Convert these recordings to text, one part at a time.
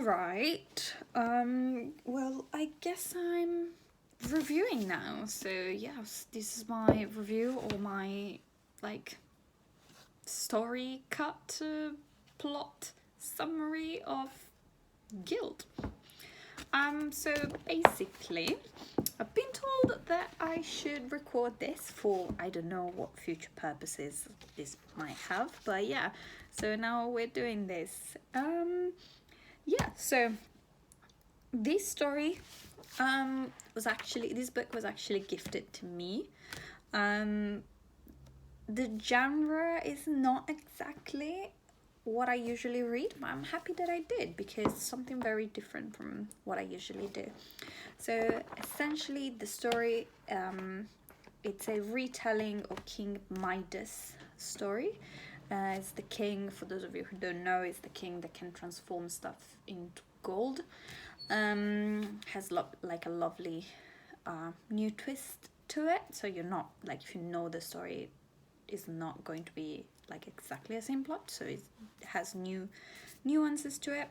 Right. Well, I guess I'm reviewing now. So, yes, this is my review or my like story cut plot summary of Gild. So basically, I've been told that I should record this for I don't know what future purposes this might have, but yeah. So now we're doing this. Yeah, so this story this book was actually gifted to me. Um the genre is not exactly what I usually read, but I'm happy that I did because it's something very different from what I usually do. So essentially the story, it's a retelling of King Midas story. It's the king, for those of you who don't know, is the king that can transform stuff into gold. Has like a lovely new twist to it. So you're not like, if you know the story, is not going to be like exactly the same plot. So it has new nuances to it.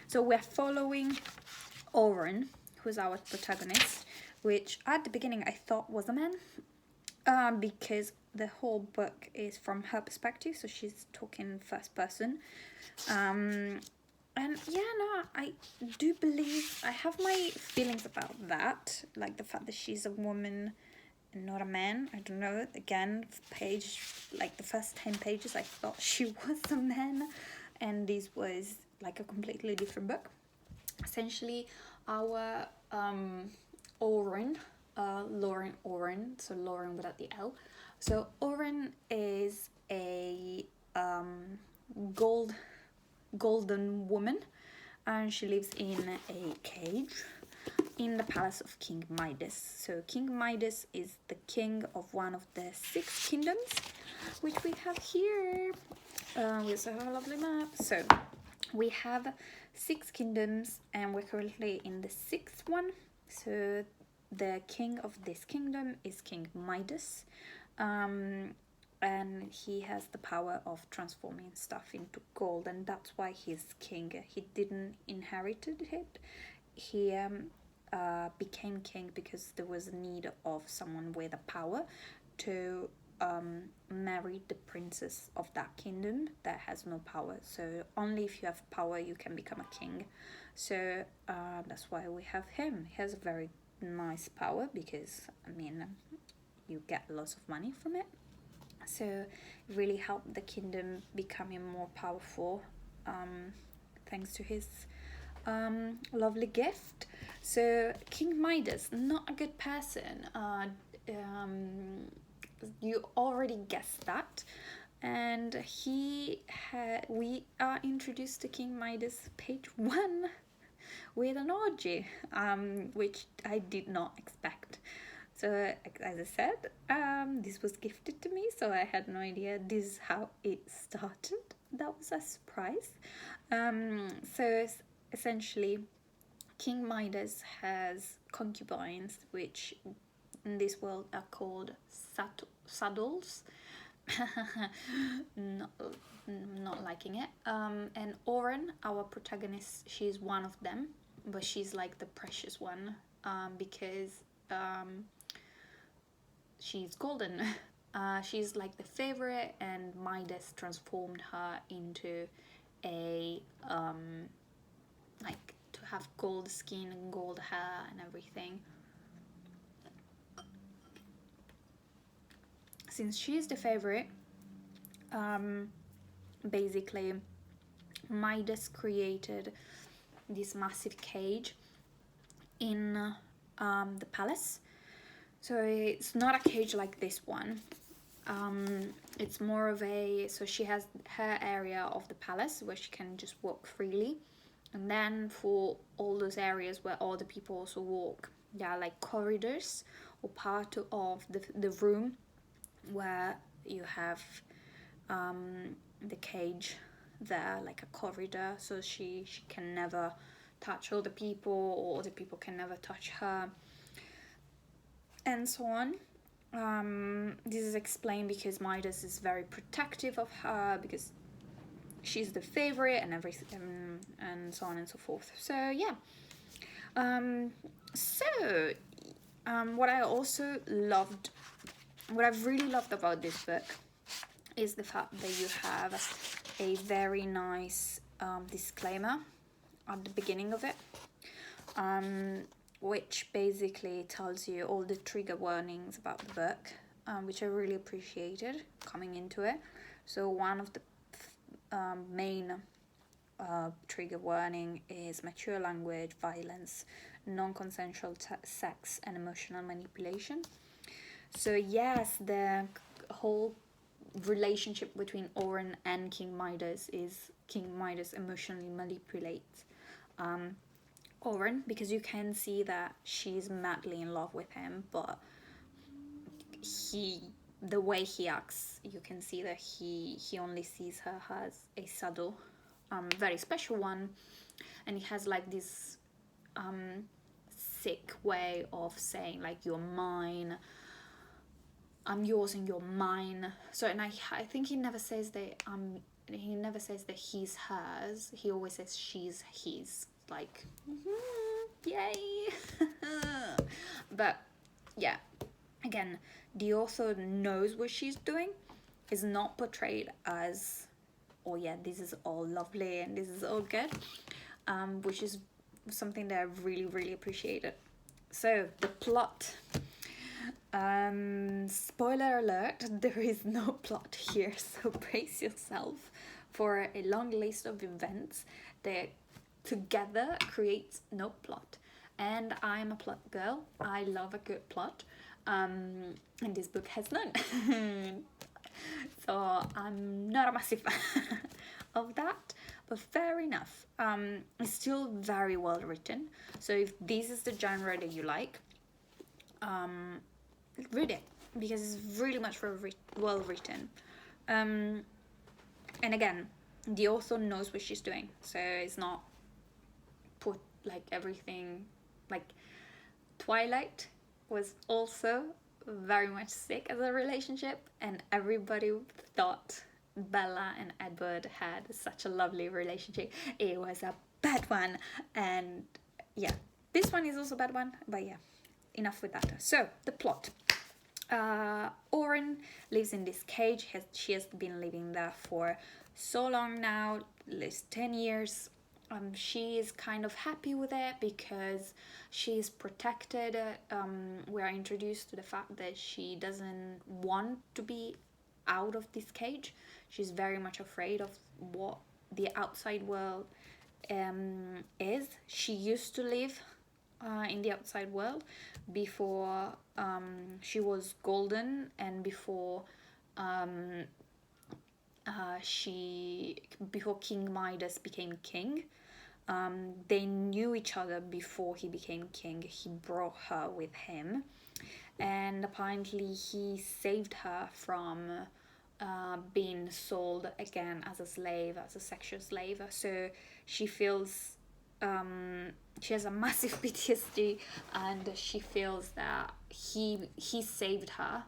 So we're following Oren, who's our protagonist, which at the beginning I thought was a man, because the whole book is from her perspective, so she's talking first person. And yeah, no, I do believe I have my feelings about that, like the fact that she's a woman and not a man. I don't know. Again, page like the first 10 pages, I thought she was a man, and this was like a completely different book. Essentially, our Oren, Lauren Oren, so Lauren without the L. So Oren is a golden woman, and she lives in a cage in the palace of King Midas. So King Midas is the king of one of the 6 kingdoms, which we have here. We also have a lovely map. So we have 6 kingdoms, and we're currently in the 6th one. So the king of this kingdom is King Midas. And he has the power of transforming stuff into gold, and that's why he's king. He didn't inherit it. He became king because there was a need of someone with a power to marry the princess of that kingdom that has no power. So only if you have power you can become a king. So that's why we have him. He has a very nice power because, I mean, you get lots of money from it. So it really helped the kingdom becoming more powerful, thanks to his lovely gift. So King Midas, not a good person. You already guessed that. And we are introduced to King Midas page 1 with an orgy, which I did not expect. So, as I said, this was gifted to me, so I had no idea this is how it started. That was a surprise. So, essentially, King Midas has concubines, which in this world are called saddles. Not liking it. And Oren, our protagonist, she's one of them, but she's like the precious one, because she's golden. She's like the favorite, and Midas transformed her into a like to have gold skin and gold hair and everything. Since she's the favorite, basically Midas created this massive cage in the palace. So it's not a cage like this one. It's more of so she has her area of the palace where she can just walk freely. And then for all those areas where other people also walk, there are like corridors or part of the room where you have the cage there, like a corridor, so she can never touch other people, or other people can never touch her, and so on. This is explained because Midas is very protective of her, because she's the favorite and everything, and so on and so forth. So yeah. What I also loved, what I've really loved about this book is the fact that you have a very nice disclaimer at the beginning of it, which basically tells you all the trigger warnings about the book, which I really appreciated coming into it. So one of the main trigger warning is mature language, violence, non-consensual sex, and emotional manipulation. So yes, the whole relationship between Oren and King Midas is King Midas emotionally manipulates Oren, because you can see that she's madly in love with him, but the way he acts, you can see that he only sees her as a saddle, very special one, and he has like this sick way of saying like, you're mine, I'm yours and you're mine. So, and I think he never says that he's hers. He always says she's his. Like, yay. But yeah, again, the author knows what she's doing. Is not portrayed as, oh yeah, this is all lovely and this is all good, which is something that I really, really appreciated. So the plot. Spoiler alert, there is no plot here, so brace yourself for a long list of events that together creates no plot. And I'm a plot girl. I love a good plot, and this book has none. So I'm not a massive fan of that, but fair enough. It's still very well written, so if this is the genre that you like, read it, because it's really much well written. And again, the author knows what she's doing, so it's not put like everything, like Twilight was also very much sick as a relationship, and everybody thought Bella and Edward had such a lovely relationship. It was a bad one, and yeah, this one is also a bad one, but yeah, enough with that. So the plot. Oren lives in this cage. She has been living there for so long now, at least 10 years. She is kind of happy with it because she's protected. We are introduced to the fact that she doesn't want to be out of this cage. She's very much afraid of what the outside world is. She used to live in the outside world before she was golden, and before before King Midas became king. They knew each other before he became king. He brought her with him, and apparently he saved her from being sold again as a slave, as a sexual slave. So she feels she has a massive PTSD, and she feels that he saved her,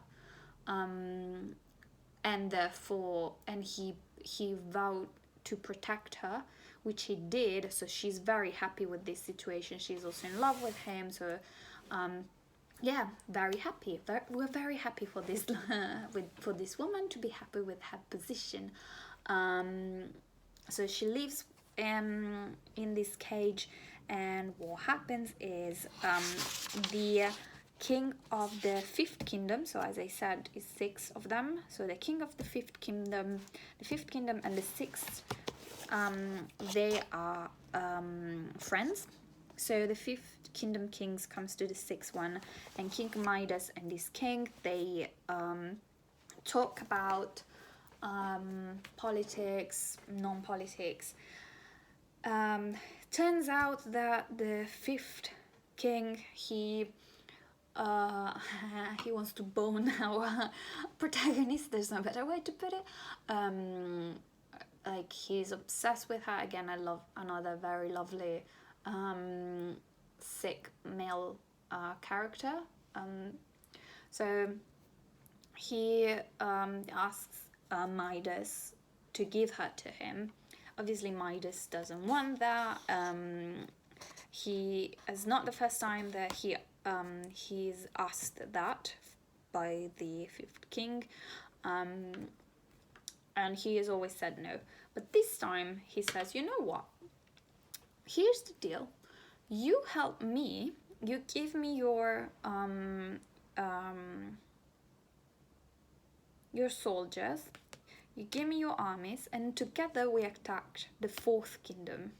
and therefore, and he vowed to protect her, which he did. So she's very happy with this situation. She's also in love with him. So yeah, very happy. We're very happy for this for this woman to be happy with her position. So she lives in this cage, and what happens is the king of the fifth kingdom, so as I said, is 6 of them. So the king of the fifth kingdom, and the sixth, they are friends. So the fifth kingdom kings comes to the sixth one, and King Midas and this king, they talk about politics, non-politics. Turns out that the fifth king, he wants to bone our protagonist. There's no better way to put it. Like, he's obsessed with her. Again, I love another very lovely sick male character. So he asks Midas to give her to him, Obviously, Midas doesn't want that. It's not the first time that he's asked that by the fifth king, and he has always said no. But this time he says, you know what? Here's the deal. You help me. You give me your soldiers. You give me your armies, and together we attack the fourth kingdom.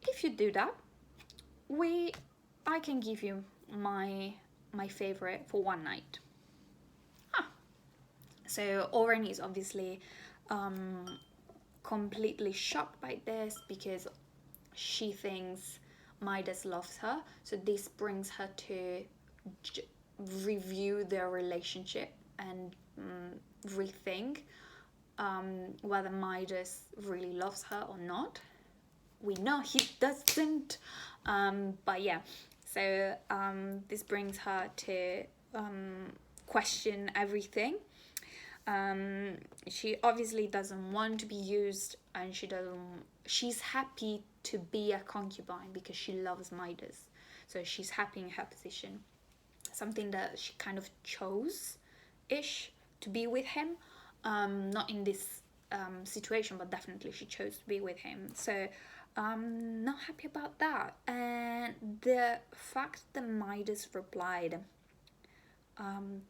If you do that, I can give you my favorite for one night. So Oren is obviously completely shocked by this because she thinks Midas loves her. So this brings her to review their relationship and rethink whether Midas really loves her or not. We know he doesn't, but yeah. So this brings her to question everything. She obviously doesn't want to be used, and she's happy to be a concubine because she loves Midas. So she's happy in her position. Something that she kind of chose-ish to be with him. Not in this situation, but definitely she chose to be with him. So not happy about that. And the fact that Midas replied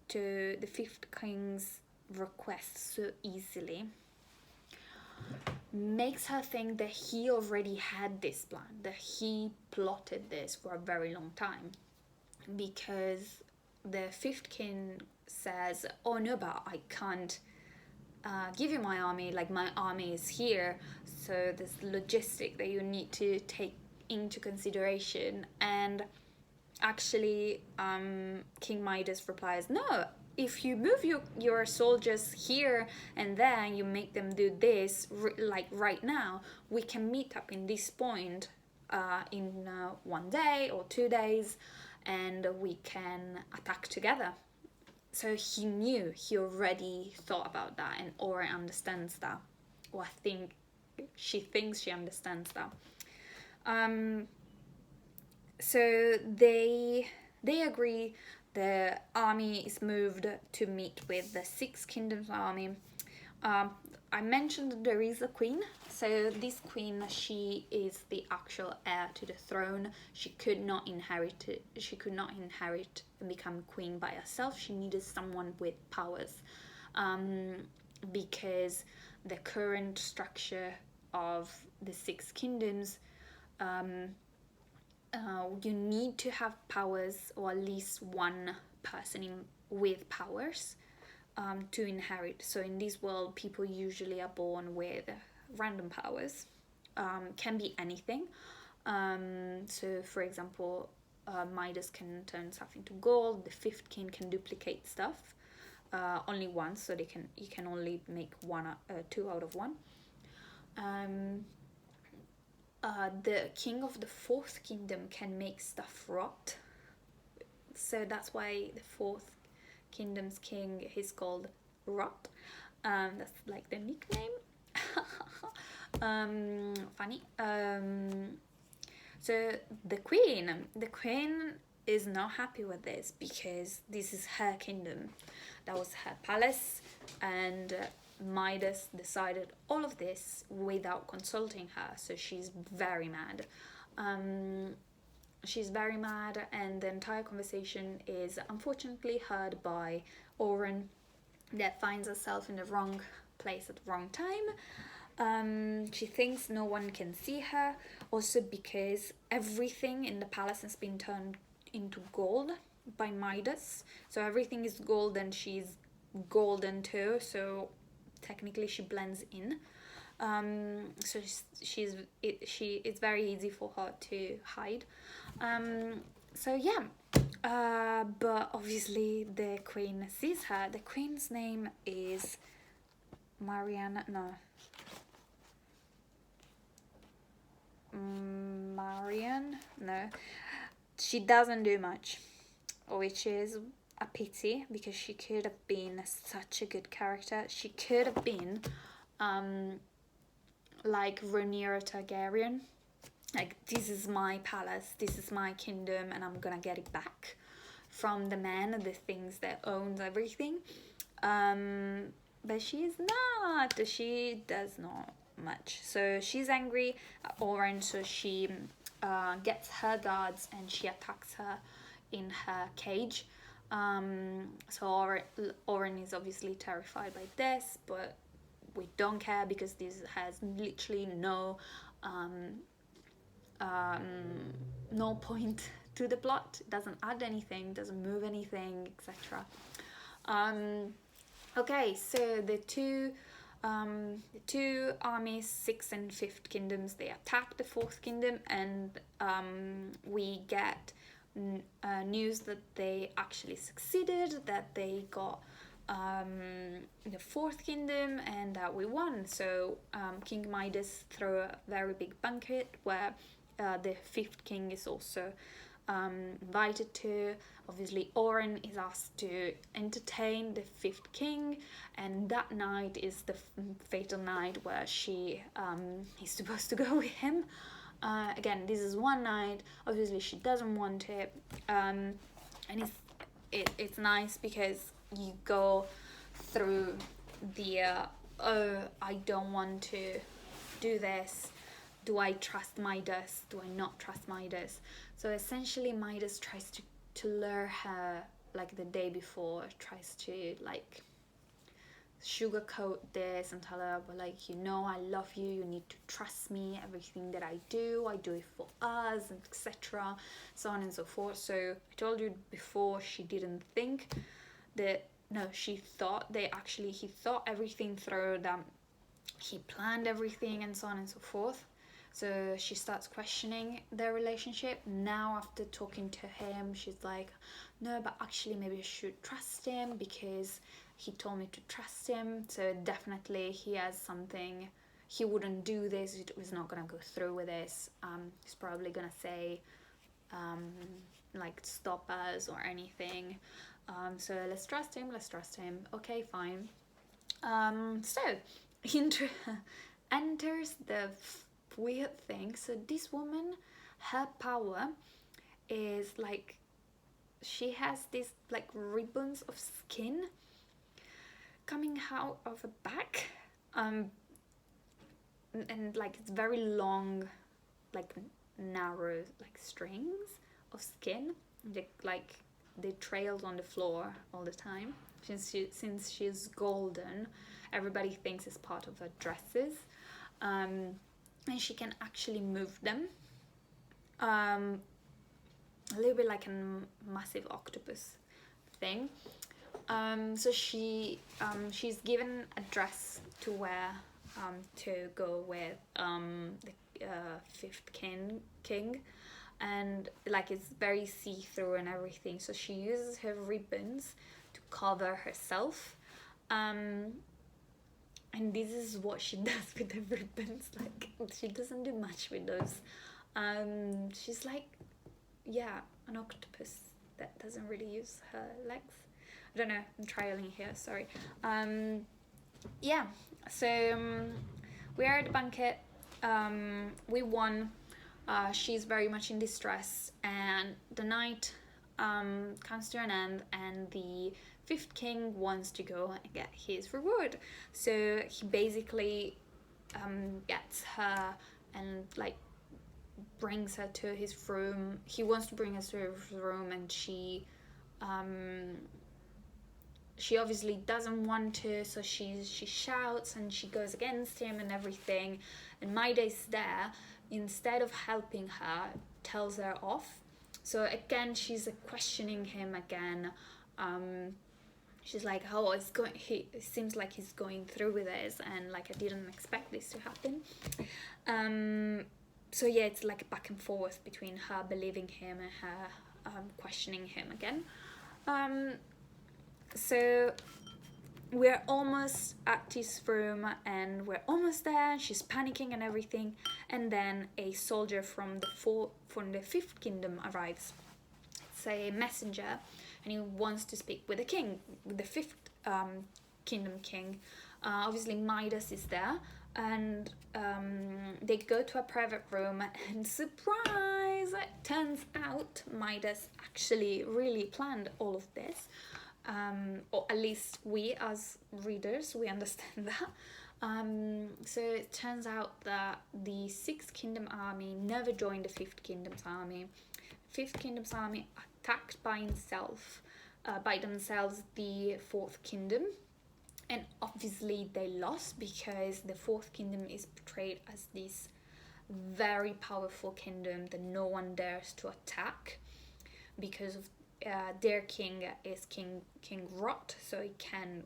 to the fifth king's request so easily makes her think that he already had this plan, that he plotted this for a very long time, because the fifth king says, oh no, but I can't give you my army, like my army is here, so there's logistic that you need to take into consideration. And actually King Midas replies, no, if you move your soldiers here and there, you make them do this like right now, we can meet up in this point in 1 day or 2 days, and we can attack together. So he already thought about that, and Aura understands that, or I think she thinks she understands that. So they agree. The army is moved to meet with the Six Kingdoms army. I mentioned that there is a queen. So this queen, she is the actual heir to the throne. She could not inherit it. She could not inherit and become queen by herself. She needed someone with powers, because the current structure of the Six Kingdoms, you need to have powers, or at least one person with powers to inherit. So in this world, people usually are born with random powers. Can be anything. So for example, Midas can turn stuff into gold. The fifth king can duplicate stuff only once, so you can only make two out of one. The king of the fourth kingdom can make stuff rot. So that's why the fourth kingdom's king is called Rot. That's like the nickname. Funny. So the queen is not happy with this, because this is her kingdom. That was her palace, and Midas decided all of this without consulting her, so she's very mad. She's very mad, and the entire conversation is unfortunately heard by Oren, that finds herself in the wrong place at the wrong time. She thinks no one can see her, also because everything in the palace has been turned into gold by Midas. So everything is gold, and she's golden too, so technically she blends in. So it's very easy for her to hide. So yeah, but obviously the queen sees her. The queen's name is Marian. No, she doesn't do much, which is a pity, because she could have been such a good character. She could have been like Rhaenyra Targaryen. Like, this is my palace, this is my kingdom, and I'm gonna get it back from the man, the things that owns everything. But she is not. She does not much. So she's angry at Oren, so she gets her guards and she attacks her in her cage. So Oren is obviously terrified by this, but we don't care because this has literally no point to the plot. It doesn't add anything, doesn't move anything, etc. Okay, so the two armies, 6th and 5th kingdoms, they attack the 4th kingdom, and we get news that they actually succeeded, that they got the 4th kingdom, and that we won. So King Midas threw a very big banquet where the 5th king is also invited to. Obviously, Oren is asked to entertain the 5th king, and that night is the fatal night where he's supposed to go with him. Again, this is one night. Obviously, she doesn't want it, and it's nice because you go through the oh, I don't want to do this. Do I trust Midas? Do I not trust Midas? So essentially, Midas tries to lure her, like the day before, tries to like sugarcoat this and tell her, but like, I love you, you need to trust me, everything that I do it for us, etc., so on and so forth. So I told you before, she didn't think that, no, he thought everything through, that he planned everything and so on and so forth. So she starts questioning their relationship. Now, after talking to him, she's like, no, but actually maybe I should trust him because he told me to trust him. So definitely he has something. He wouldn't do this. He's not going to go through with this. He's probably going to say, like, stop us or anything. So let's trust him. Okay, fine. So enters the weird thing. So this woman, her power is like, she has these like ribbons of skin coming out of her back, and like it's very long, like narrow, like strings of skin, like they trailed on the floor all the time. Since she's golden, everybody thinks it's part of her dresses. And she can actually move them, a little bit like a massive octopus thing. So she's given a dress to wear, to go with the 5th king, and like it's very see-through and everything. So she uses her ribbons to cover herself. And this is what she does with the ribbons. Like, she doesn't do much with those. She's like, yeah, an octopus that doesn't really use her legs. I don't know, I'm trialing here, sorry. Yeah, so we are at the banquet. We won. She's very much in distress, and the night comes to an end, and the 5th king wants to go and get his reward. So he basically gets her and like brings her to his room. He wants to bring her to his room, and she obviously doesn't want to, so she shouts and she goes against him and everything. And Midas there, instead of helping her, tells her off. So again, she's questioning him again. She's like, oh, it seems like he's going through with this, and like I didn't expect this to happen. So yeah, it's like back and forth between her believing him and her questioning him again. So we're almost at his room, and we're almost there. She's panicking and everything, and then a soldier from the 5th kingdom arrives. It's a messenger, and he wants to speak with the king, with the 5th kingdom king. Obviously Midas is there, and they go to a private room, and surprise, it turns out Midas actually really planned all of this, or at least we as readers, we understand that. So it turns out that the Sixth Kingdom army never joined the Fifth Kingdom's army. Fifth Kingdom's army attacked by themselves the Fourth Kingdom, and obviously they lost because the Fourth Kingdom is portrayed as this very powerful kingdom that no one dares to attack because of their king is King Rot, so he can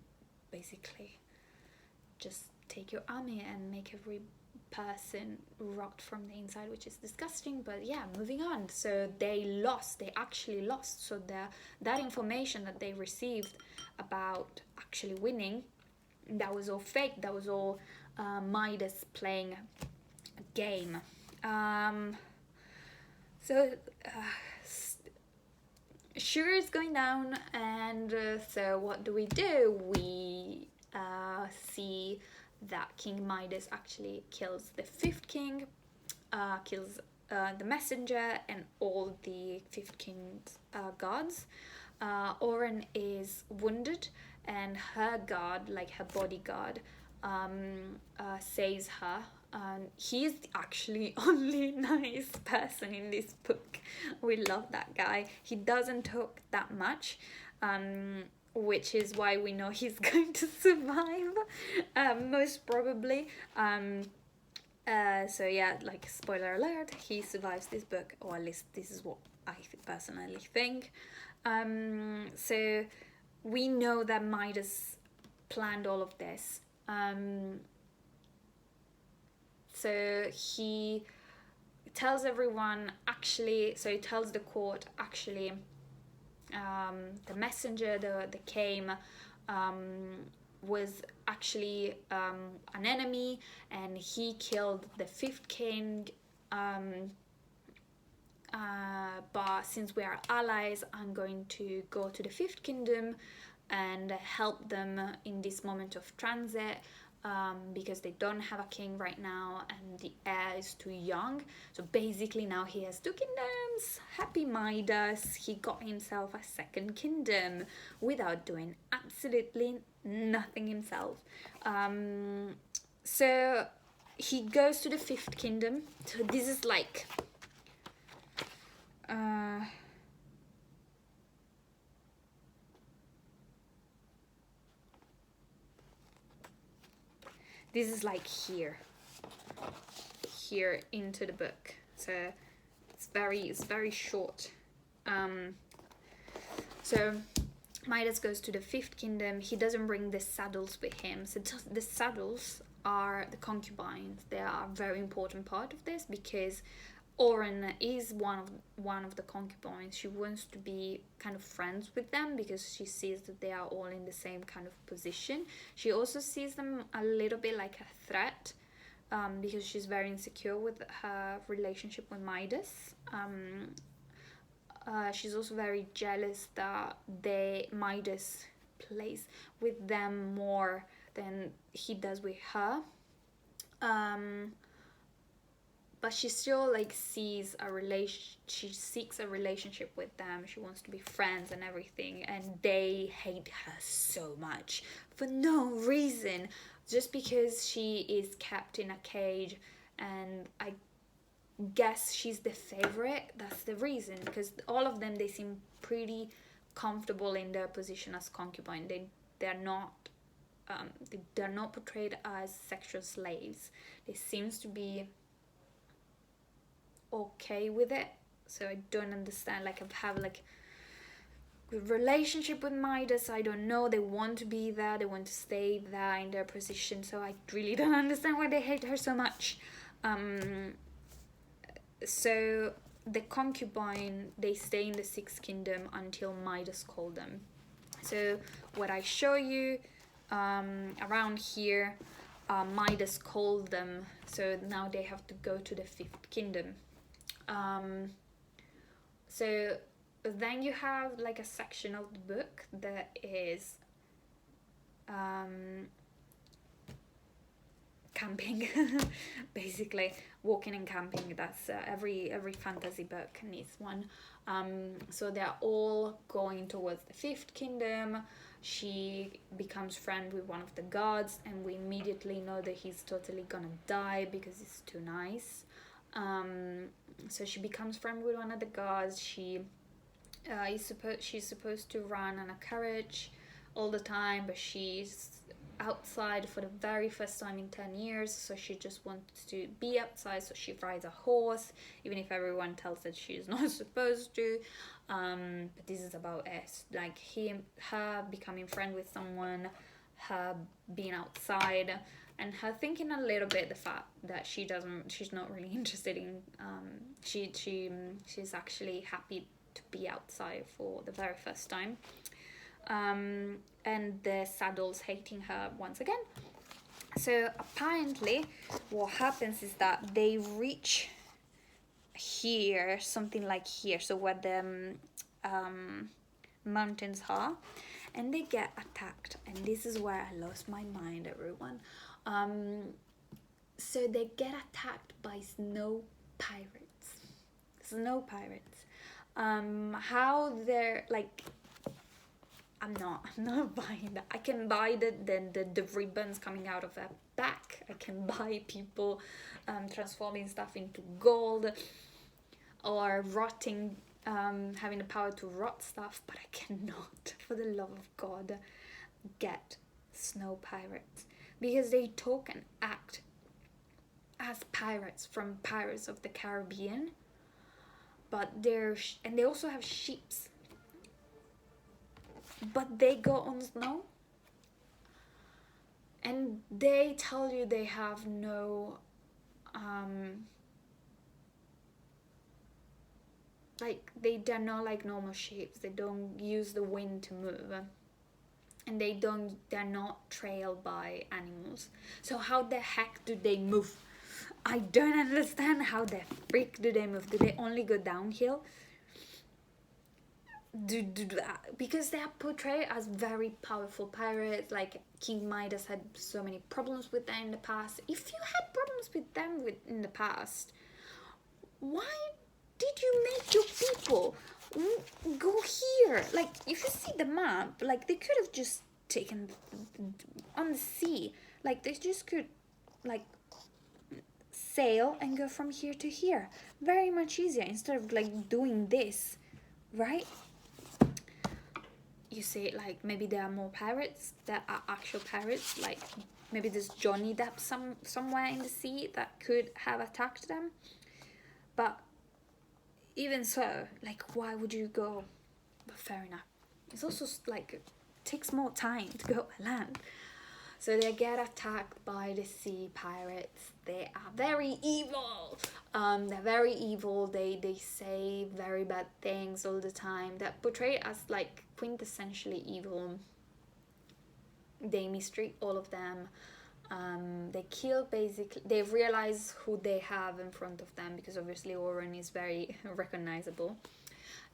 basically just take your army and make every person rot from the inside, which is disgusting. But yeah, moving on. So they actually lost. So that information that they received about actually winning, that was all fake. That was all Midas playing a game. Sugar is going down, and so what do? We see that King Midas actually kills the fifth king, kills the messenger and all the fifth king's gods. Oren is wounded, and her god, like her bodyguard, saves her. He's actually only nice person in this book. We love that guy. He doesn't talk that much, which is why we know he's going to survive, most probably. So yeah, like spoiler alert, he survives this book, or at least this is what I personally think. So we know that Midas planned all of this. So he tells everyone, actually, so he tells the court, actually, the messenger that came was actually an enemy, and he killed the fifth king. But since we are allies, I'm going to go to the Fifth Kingdom and help them in this moment of transit, because they don't have a king right now and the heir is too young. So basically now he has two kingdoms. Happy Midas, he got himself a second kingdom without doing absolutely nothing himself. So he goes to the Fifth Kingdom. So this is like this is like here into the book, so it's very short. So Midas goes to the Fifth Kingdom. He doesn't bring the saddles with him. So the saddles are the concubines. They are a very important part of this because Oren is one of the concubines. She wants to be kind of friends with them because she sees that they are all in the same kind of position. She also sees them a little bit like a threat, because she's very insecure with her relationship with Midas. She's also very jealous that Midas plays with them more than he does with her. But she still seeks a relationship with them. She wants to be friends and everything, and they hate her so much for no reason, just because she is kept in a cage, and I guess she's the favorite. That's the reason, because all of them, they seem pretty comfortable in their position as concubine. They're not portrayed as sexual slaves. They seems to be okay with it. So I don't understand, I have good relationship with Midas. I don't know, they want to be there, they want to stay there in their position, so I really don't understand why they hate her so much. So the concubine, they stay in the Sixth Kingdom until Midas called them. So what I show you around here, Midas called them, so now they have to go to the Fifth Kingdom. So then you have a section of the book that is camping. Basically walking and camping. That's every fantasy book needs one. So they're all going towards the fifth kingdom. She becomes friend with one of the gods, and we immediately know that he's totally gonna die because he's too nice. So she becomes friend with one of the gods. She's supposed to run on a carriage all the time, but she's outside for the very first time in 10 years, so she just wants to be outside, so she rides a horse, even if everyone tells her she's not supposed to. But this is about us, like her becoming friend with someone, her being outside, and her thinking a little bit the fact that she's not really interested in, she's actually happy to be outside for the very first time. And the saddles hating her once again. So apparently what happens is that they reach here, something like here, so where the mountains are, and they get attacked, and this is where I lost my mind, everyone. So they get attacked by snow pirates. How they're like, I'm not buying that. I can buy the ribbons coming out of her back. I can buy people transforming stuff into gold, or rotting, having the power to rot stuff, but I cannot, for the love of God, get snow pirates, because they talk and act as pirates from Pirates of the Caribbean, but and they also have ships, but they go on snow, and they tell you they have no they're not like normal ships. They don't use the wind to move, and they're not trailed by animals. So how the heck do they move? I don't understand. How the freak do they move? Do they only go downhill? Because they are portrayed as very powerful pirates. Like King Midas had so many problems with them in the past. If you had problems with them in the past, why did you make your people go here? Like, if you see the map, like, they could have just taken on the sea. Like, they just could, like, sail and go from here to here. Very much easier instead of, like, doing this, right? You say, like, maybe there are more pirates that are actual pirates. Like, maybe there's Johnny Depp somewhere in the sea that could have attacked them. But even so, like, why would you go? But fair enough. It's also like, it takes more time to go by land. So they get attacked by the sea pirates. They are very evil. They're very evil. They say very bad things all the time. They're portrayed as like quintessentially evil. They mistreat all of them. They kill, basically. They realize who they have in front of them, because obviously Oren is very recognizable,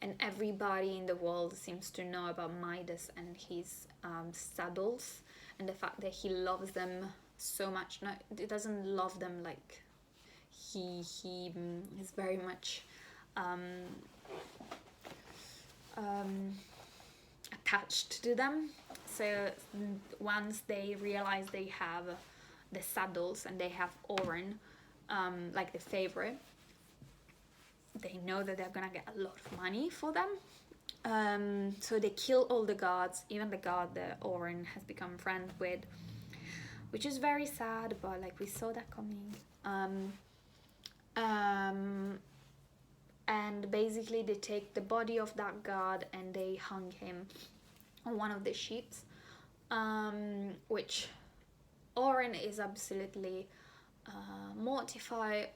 and everybody in the world seems to know about Midas and his saddles, and the fact that he loves them so much. No, he doesn't love them like he is very much attached to them. So once they realize they have the saddles and they have Oren, like the favorite, they know that they're gonna get a lot of money for them. So they kill all the gods, even the god that Oren has become friends with, which is very sad, but like we saw that coming. And basically they take the body of that god and they hung him on one of the ships, which Oren is absolutely mortified,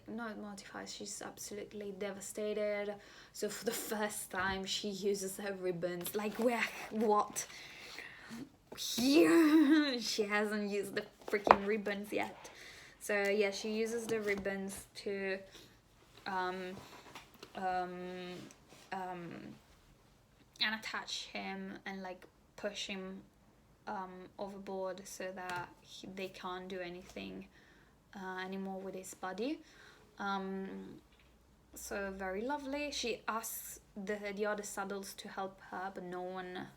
not mortified, she's absolutely devastated. So for the first time she uses her ribbons, like, what? Here she hasn't used the freaking ribbons yet. So yeah, she uses the ribbons to and attach him and like push him overboard so that they can't do anything anymore with his body. So very lovely. She asks the other saddles to help her, but no one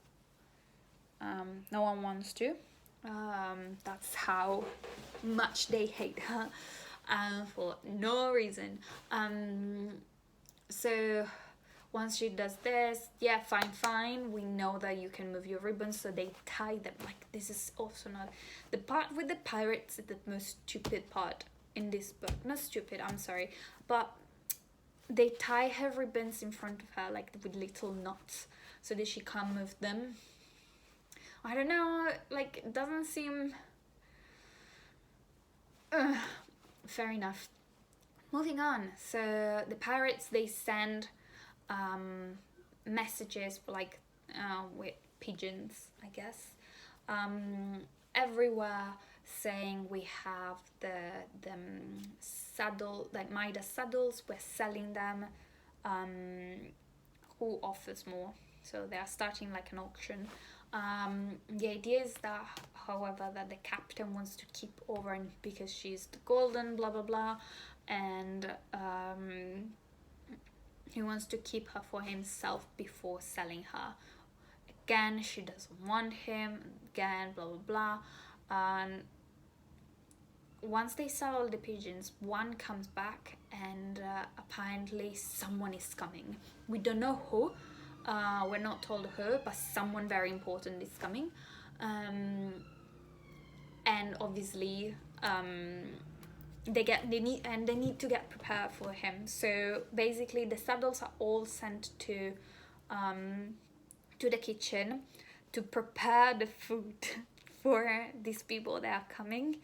wants to. That's how much they hate her for no reason. So once she does this, yeah, fine, we know that you can move your ribbons, so they tie them. Like, this is also not... The part with the pirates is the most stupid part in this book. Not stupid, I'm sorry. But they tie her ribbons in front of her, like, with little knots, so that she can't move them. I don't know, like, it doesn't seem... fair enough. Moving on. So the pirates, they send messages like with pigeons, I guess, everywhere, saying we have the saddle, like Midas saddles, we're selling them, who offers more. So they are starting like an auction. The idea is that, however, that the captain wants to keep Oren because she's the golden blah blah blah, and he wants to keep her for himself before selling her. Again, she doesn't want him. Again, blah blah blah. And once they sell all the pigeons, one comes back, and apparently someone is coming. We don't know who. We're not told who, but someone very important is coming. And obviously, they need to get prepared for him. So basically, the saddles are all sent to the kitchen to prepare the food for these people that are coming.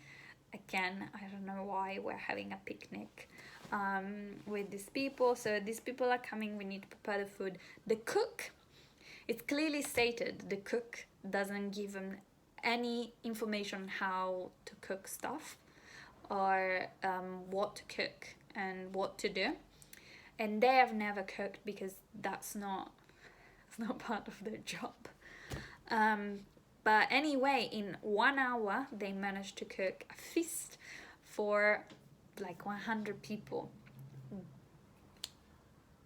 Again, I don't know why we're having a picnic with these people. So these people are coming, we need to prepare the food. The cook, it's clearly stated, the cook doesn't give them any information on how to cook stuff, or what to cook and what to do. And they have never cooked because it's not part of their job. But anyway, in 1 hour, they managed to cook a feast for like 100 people.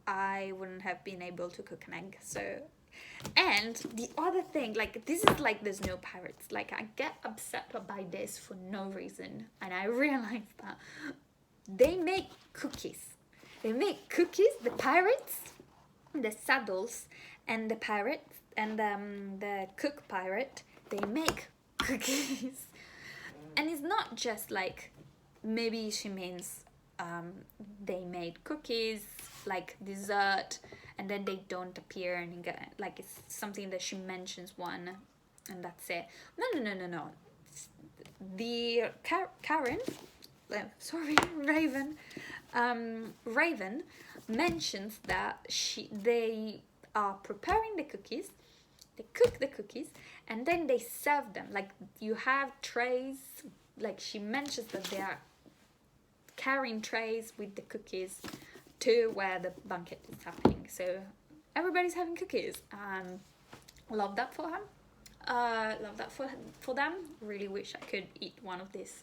I wouldn't have been able to cook an egg, so... And the other thing, like, this is like there's no pirates. Like, I get upset by this for no reason, and I realized that they make cookies. They make cookies, the pirates, the saddles, and the pirates, and the cook pirate, they make cookies. And it's not just like, maybe she means they made cookies, like dessert, and then they don't appear, and like it's something that she mentions one, and that's it. No. The Raven mentions that they are preparing the cookies, they cook the cookies, and then they serve them. Like, you have trays, like she mentions that they are carrying trays with the cookies to where the banquet is happening. So everybody's having cookies. Love that for him. Love that for them. Really wish I could eat one of these.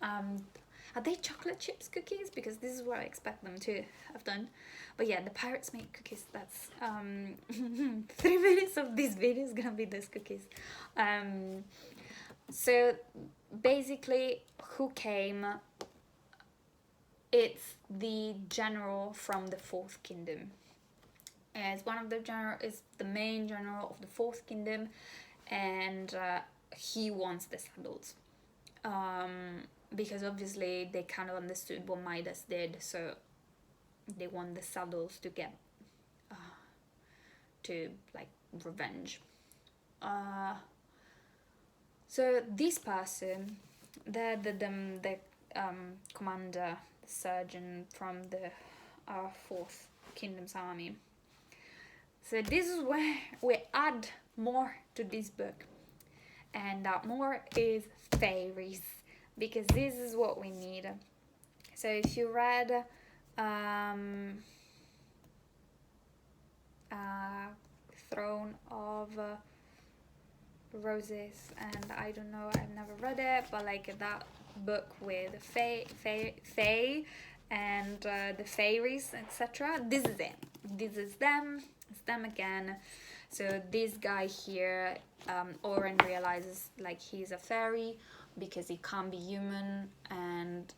Are they chocolate chips cookies? Because this is what I expect them to have done. But yeah, the pirates make cookies. That's 3 minutes of this video is gonna be those cookies. So basically, who came? It's the general from the Fourth Kingdom. As one of the general is the main general of the Fourth Kingdom, and he wants the saddles. Because obviously they kind of understood what Midas did, so they want the saddles to get to like revenge. So this person, the commander, the surgeon from the Fourth Kingdom's army. So this is where we add more to this book, and that more is fairies, because this is what we need. So if you read Throne of Roses, and I don't know, I've never read it, but like that book with fae and the fairies, etc. This is it. This is them. It's them again. So this guy here, Oren realizes like he's a fairy because he can't be human, and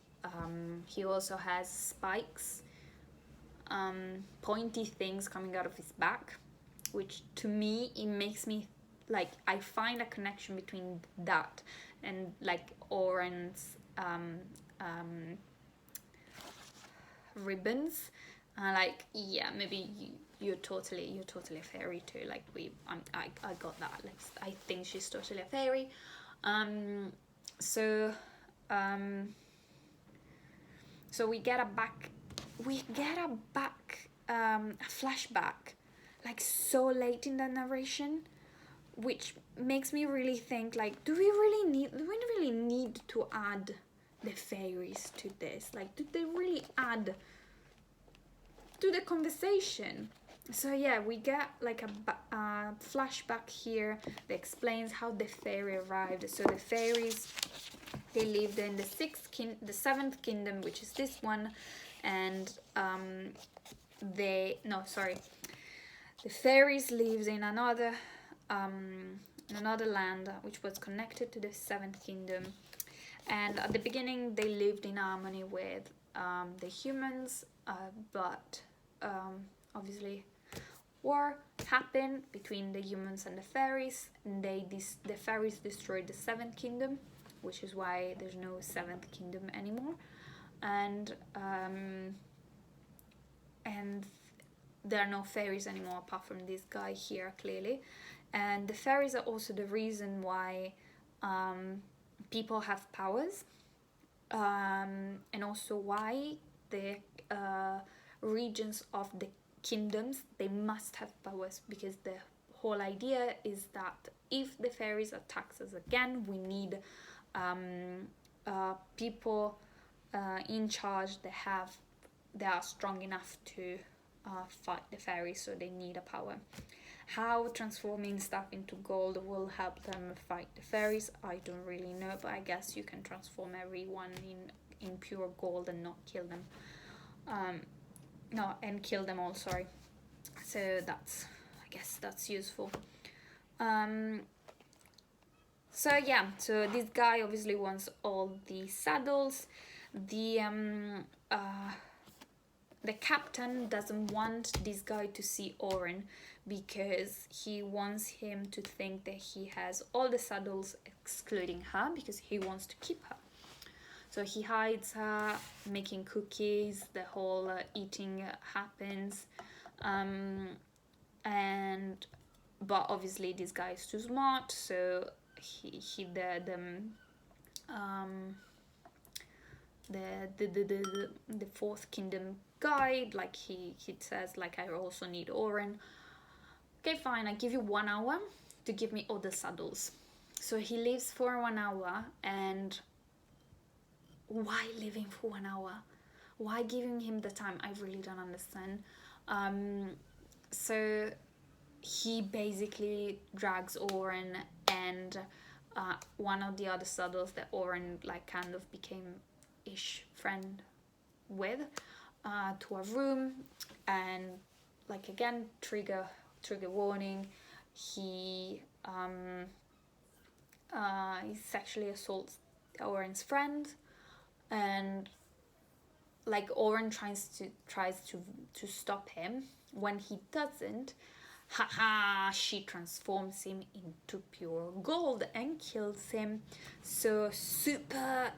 he also has spikes, pointy things coming out of his back, which to me, it makes me like, I find a connection between that and like Oren's ribbons. Like, yeah, maybe you're totally a fairy too. Like I got that. Like, I think she's totally a fairy. So we get a flashback, like so late in the narration, which makes me really think, like, do we really need to add the fairies to this? Like, did they really add to the conversation? So yeah, we get like a flashback here that explains how the fairy arrived. So the fairies, they lived in the seventh kingdom, which is this one, and the fairies lived in another land which was connected to the seventh kingdom, and at the beginning they lived in harmony with the humans, but obviously war happened between the humans and the fairies, and the fairies destroyed the seventh kingdom, which is why there's no seventh kingdom anymore, and there are no fairies anymore apart from this guy here, clearly. And the fairies are also the reason why people have powers, and also why the regions of the kingdoms, they must have powers, because the whole idea is that if the fairies attack us again, we need people in charge they are strong enough to fight the fairies, so they need a power. How transforming stuff into gold will help them fight the fairies, I don't really know, but I guess you can transform everyone in pure gold and not kill them. Kill them all, sorry. So I guess that's useful. So this guy obviously wants all the saddles. The captain doesn't want this guy to see Oren because he wants him to think that he has all the saddles excluding her, because he wants to keep her. So he hides her, making cookies, the whole eating happens. But obviously this guy is too smart, so the fourth kingdom guide, like he says, like, I also need Oren. Okay, fine, I give you 1 hour to give me all the saddles. So he leaves for 1 hour, and why leaving for 1 hour? Why giving him the time? I really don't understand. So he basically drags Oren and one of the other saddles that Oren like kind of became ish friend with, to a room, and like, again, trigger warning, he sexually assaults Oren's friend, and like Oren tries to stop him. When he doesn't, she transforms him into pure gold and kills him. So super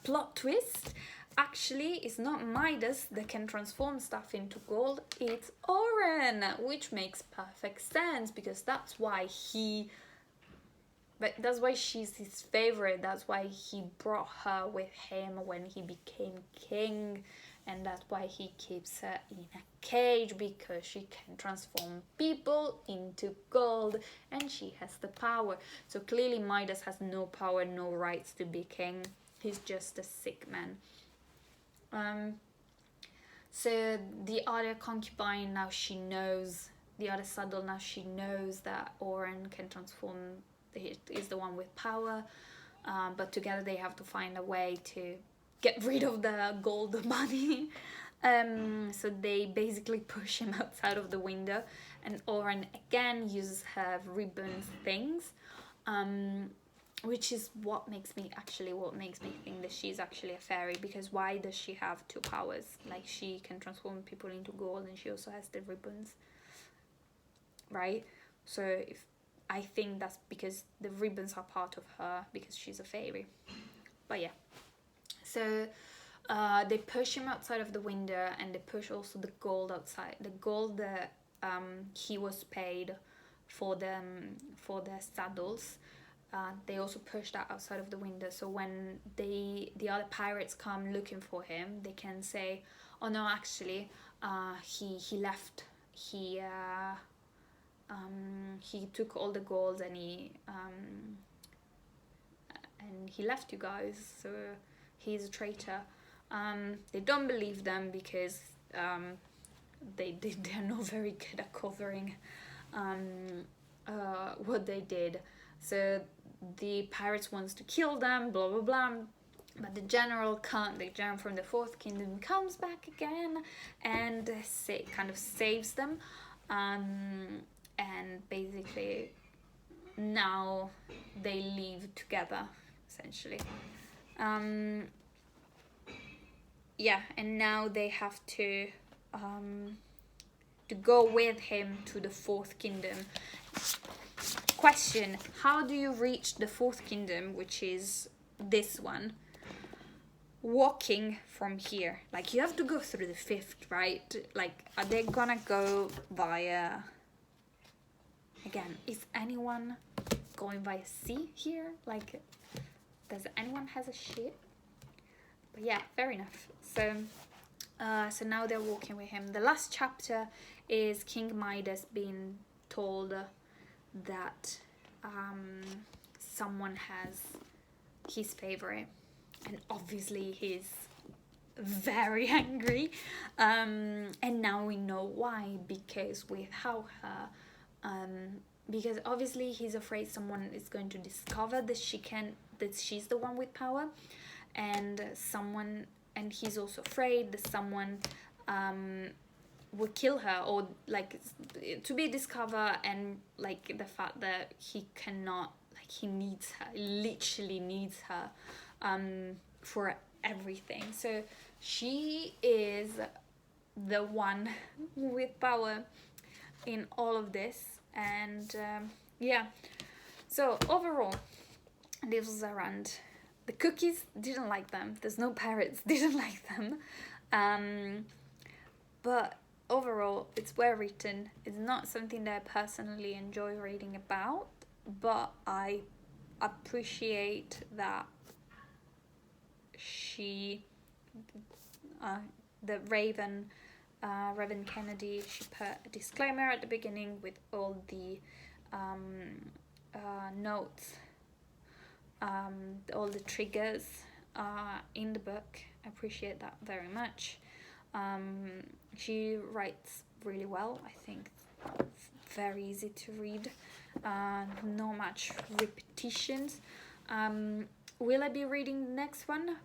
plot twist. Actually, it's not Midas that can transform stuff into gold, it's Oren, which makes perfect sense, because that's why she's his favorite. That's why he brought her with him when he became king, and that's why he keeps her in a cage, because she can transform people into gold and she has the power. So clearly Midas has no power, no rights to be king. He's just a sick man. So the other concubine, now she knows the other saddle, now she knows that Oren can transform, is the one with power, but together they have to find a way to get rid of the gold money. So they basically push him outside of the window, and Oren again uses her ribbons things, which is what makes me think that she's actually a fairy, because why does she have two powers? Like, she can transform people into gold and she also has the ribbons, right? So I think that's because the ribbons are part of her, because she's a fairy. But yeah, so they push him outside of the window, and they push also the gold outside. The gold that he was paid for the saddles. They also push that outside of the window, so when the other pirates come looking for him, they can say, "Oh no, actually, he left. He took all the gold and he left you guys. So he's a traitor." They don't believe them because they're not very good at covering what they did. So the pirates wants to kill them, blah blah blah, but the general from the Fourth Kingdom comes back again and kind of saves them, and basically now they live together essentially. Yeah, and now they have to go with him to the Fourth Kingdom. Question: how do you reach the Fourth Kingdom, which is this one, walking from here? Like, you have to go through the fifth, right? Like, are they gonna go via... Again, is anyone going via sea here? Like, does anyone has a ship? But yeah, fair enough. So now they're walking with him. The last chapter is King Midas being told that someone has his favorite, and obviously he's very angry, and now we know why, because because obviously he's afraid someone is going to discover that she's the one with power, and he's also afraid that someone will kill her, or like to be discovered, and like the fact that he cannot, like, he needs her, literally needs her for everything. So she is the one with power in all of this, and yeah. So overall, this was around. The cookies didn't like them. The snow parrots didn't like them, but overall, it's well written. It's not something that I personally enjoy reading about, but I appreciate that the Raven Kennedy, she put a disclaimer at the beginning with all the notes, all the triggers in the book. I appreciate that very much. She writes really well. I think it's very easy to read. Not much repetitions. Will I be reading the next one?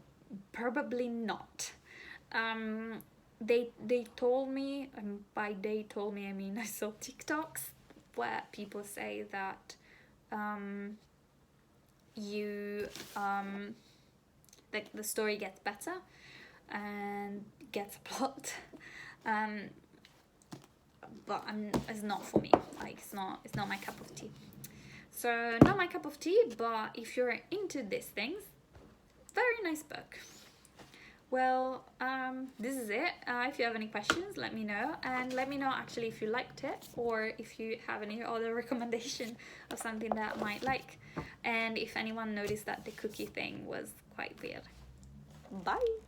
Probably not. They told me, and by they told me I mean I saw TikToks where people say that like the story gets better and gets a plot, but it's not for me. Like, it's not my cup of tea. So not my cup of tea, but if you're into these things, very nice book. Well, this is it. If you have any questions, let me know, and let me know actually if you liked it, or if you have any other recommendation of something that I might like, and if anyone noticed that the cookie thing was quite weird. Bye!